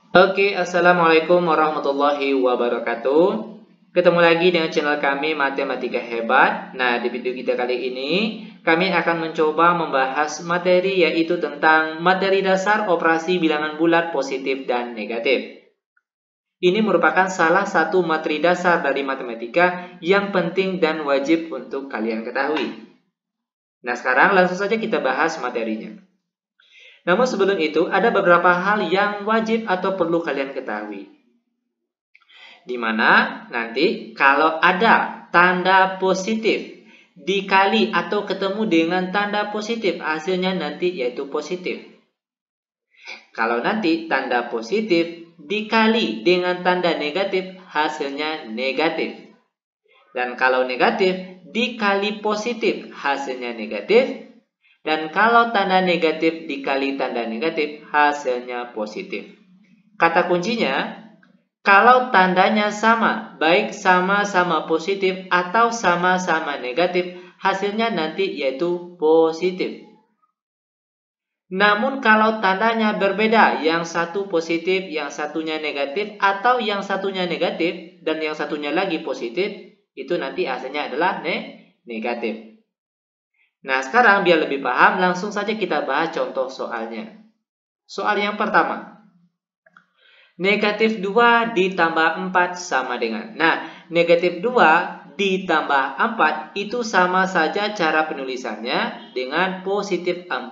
Oke, Assalamualaikum warahmatullahi wabarakatuh. Ketemu lagi dengan channel kami Matematika Hebat. Nah, di video kita kali ini, kami akan mencoba membahas materi yaitu tentang materi dasar operasi bilangan bulat positif dan negatif. Ini merupakan salah satu materi dasar dari matematika yang penting dan wajib untuk kalian ketahui. Nah, sekarang langsung saja kita bahas materinya. Namun sebelum itu, ada beberapa hal yang wajib atau perlu kalian ketahui. Di mana nanti kalau ada tanda positif dikali atau ketemu dengan tanda positif, hasilnya nanti yaitu positif. Kalau nanti tanda positif dikali dengan tanda negatif, hasilnya negatif. Dan kalau negatif dikali positif, hasilnya negatif. Dan kalau tanda negatif dikali tanda negatif, hasilnya positif. Kata kuncinya, kalau tandanya sama, baik sama-sama positif atau sama-sama negatif, hasilnya nanti yaitu positif. Namun kalau tandanya berbeda, yang satu positif, yang satunya negatif, atau yang satunya negatif, dan yang satunya lagi positif, itu nanti hasilnya adalah negatif. Nah, sekarang biar lebih paham, langsung saja kita bahas contoh soalnya. Soal yang pertama. Negatif 2 ditambah 4 sama dengan. Nah, negatif 2 ditambah 4 itu sama saja cara penulisannya dengan positif 4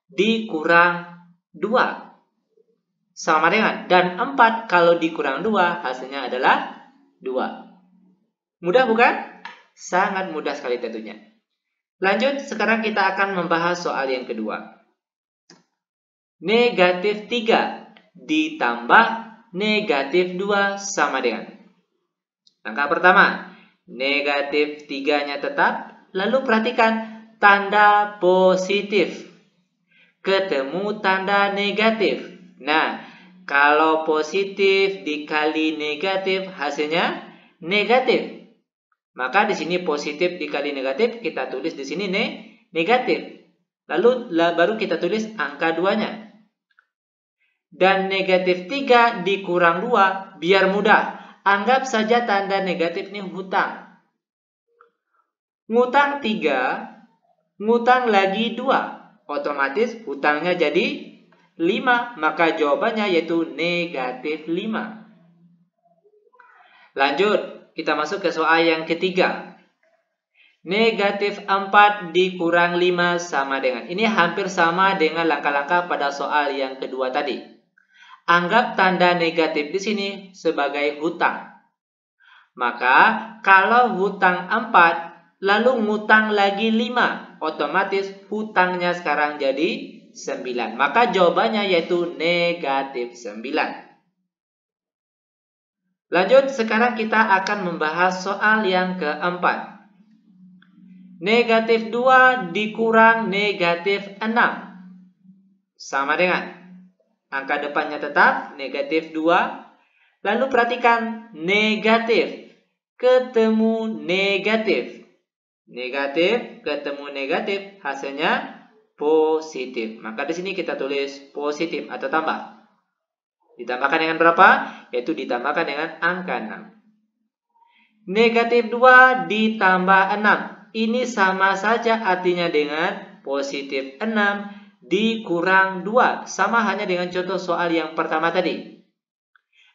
dikurang 2. Sama dengan. Dan 4 kalau dikurang 2 hasilnya adalah 2. Mudah bukan? Sangat mudah sekali tentunya. Lanjut, sekarang kita akan membahas soal yang kedua. Negatif 3 ditambah negatif 2 sama dengan. Langkah pertama, negatif 3-nya tetap. Lalu perhatikan tanda positif ketemu tanda negatif. Nah, kalau positif dikali negatif, hasilnya negatif. Maka di sini positif dikali negatif, kita tulis di sini negatif. Lalu baru kita tulis angka 2-nya. Dan negatif 3 dikurang 2, biar mudah. Anggap saja tanda negatif ini hutang. Ngutang 3, ngutang lagi 2. Otomatis hutangnya jadi 5. Maka jawabannya yaitu negatif 5. Lanjut. Kita masuk ke soal yang ketiga. Negatif 4 dikurang 5 sama dengan. Ini hampir sama dengan langkah-langkah pada soal yang kedua tadi. Anggap tanda negatif di sini sebagai hutang. Maka kalau hutang 4 lalu ngutang lagi 5, otomatis hutangnya sekarang jadi 9. Maka jawabannya yaitu negatif 9. Lanjut, sekarang kita akan membahas soal yang keempat. Negatif 2 dikurang negatif 6. Sama dengan. Angka depannya tetap negatif 2. Lalu perhatikan negatif ketemu negatif. Negatif ketemu negatif, hasilnya positif. Maka di sini kita tulis positif atau tambah. Ditambahkan dengan berapa? Yaitu ditambahkan dengan angka 6. Negatif 2 ditambah 6. Ini sama saja artinya dengan positif 6 dikurang 2. Sama hanya dengan contoh soal yang pertama tadi.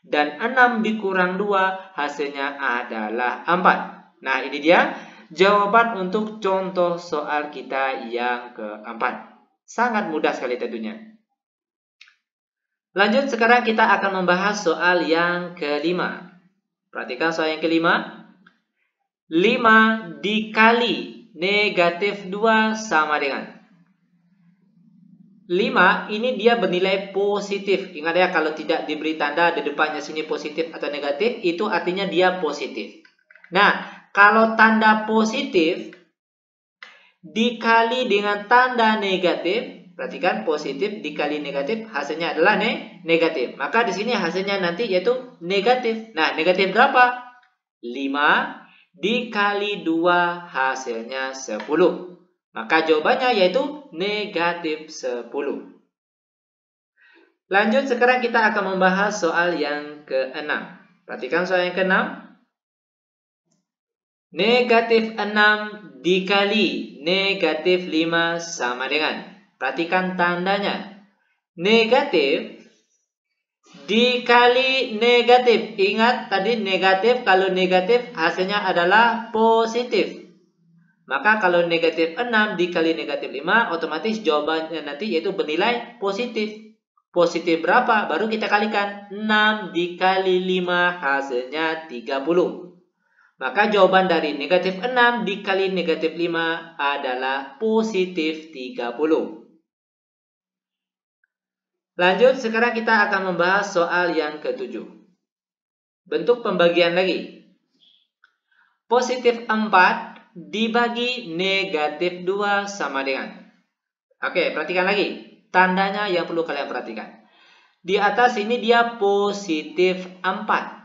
Dan 6 dikurang 2 hasilnya adalah 4. Nah, ini dia jawaban untuk contoh soal kita yang keempat. Sangat mudah sekali tentunya. Lanjut, sekarang kita akan membahas soal yang kelima. Perhatikan soal yang kelima. 5 dikali negatif 2 sama dengan. 5 ini dia bernilai positif. Ingat ya, kalau tidak diberi tanda di depannya sini positif atau negatif, itu artinya dia positif. Nah, kalau tanda positif dikali dengan tanda negatif, perhatikan positif dikali negatif, hasilnya adalah negatif. Maka di sini hasilnya nanti yaitu negatif. Nah, negatif berapa? 5 dikali 2 hasilnya 10. Maka jawabannya yaitu negatif 10. Lanjut, sekarang kita akan membahas soal yang ke-6. Perhatikan soal yang ke-6. Negatif 6 dikali negatif 5 sama dengan. Perhatikan tandanya. Negatif dikali negatif. Ingat tadi negatif, kalau negatif hasilnya adalah positif. Maka kalau negatif 6 dikali negatif 5, otomatis jawabannya nanti yaitu bernilai positif. Positif berapa? Baru kita kalikan. 6 dikali 5 hasilnya 30. Maka jawaban dari negatif 6 dikali negatif 5 adalah positif 30. Lanjut, sekarang kita akan membahas soal yang ke-7. Bentuk pembagian lagi. Positif 4 dibagi negatif 2 sama dengan. Oke, perhatikan lagi. Tandanya yang perlu kalian perhatikan. Di atas ini dia positif 4.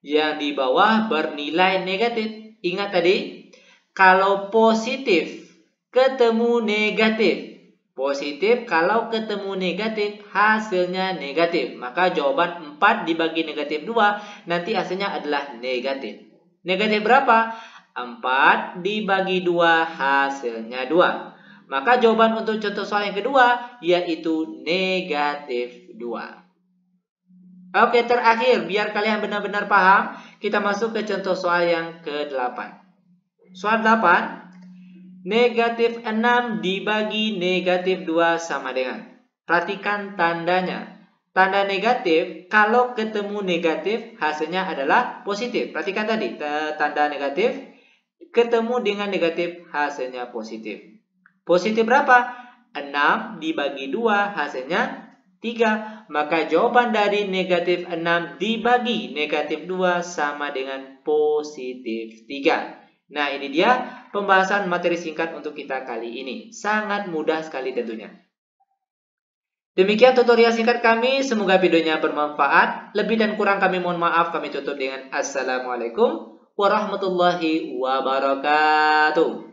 Yang di bawah bernilai negatif. Ingat tadi, kalau positif ketemu negatif. Positif kalau ketemu negatif hasilnya negatif. Maka jawaban 4 dibagi negatif 2 nanti hasilnya adalah negatif. Negatif berapa? 4 dibagi 2 hasilnya 2. Maka jawaban untuk contoh soal yang kedua yaitu negatif 2. Oke, terakhir, biar kalian benar-benar paham, kita masuk ke contoh soal yang ke-8. Soal 8, negatif 6 dibagi negatif 2 sama dengan. Perhatikan tandanya. Tanda negatif, kalau ketemu negatif, hasilnya adalah positif. Perhatikan tadi, tanda negatif, ketemu dengan negatif, hasilnya positif. Positif berapa? 6 dibagi 2, hasilnya 3. Maka jawaban dari negatif 6 dibagi negatif 2 sama dengan positif 3. Nah, ini dia pembahasan materi singkat untuk kita kali ini. Sangat mudah sekali tentunya. Demikian tutorial singkat kami. Semoga videonya bermanfaat. Lebih dan kurang kami mohon maaf. Kami tutup dengan Assalamualaikum warahmatullahi wabarakatuh.